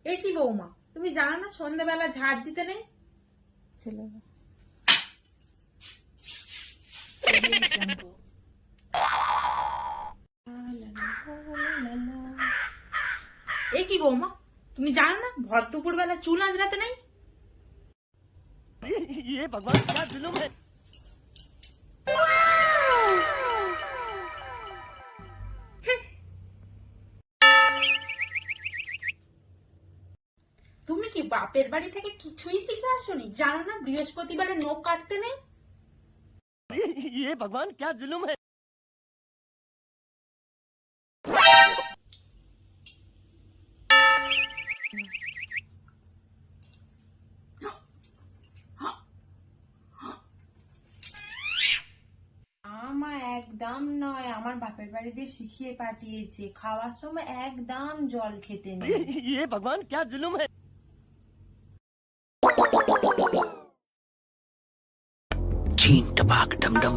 এ কি বৌমা, তুমি জানো না সন্ধ্যাবেলা ঝাড় দিতে নেই? ফেলে দাও। এ কি বৌমা, তুমি জানো না ভর দুপুর বেলা চুল আঁচড়াতে নেই? ये भगवान क्या जुलुम है। তুমি কি বাপের বাড়ি থেকে কিছুই শিখে আসোনি? জানো না বৃহস্পতিবারে নখ কাটতে নেই? ये भगवान क्या जुलुम है। আমার একদম নয়, আমার বাপের বাড়িতে শিখিয়ে পাঠিয়েছে খাওয়ার সময় একদম জল খেতে নেই। ये भगवान क्या जुलुम है। छीन टपाक डम डम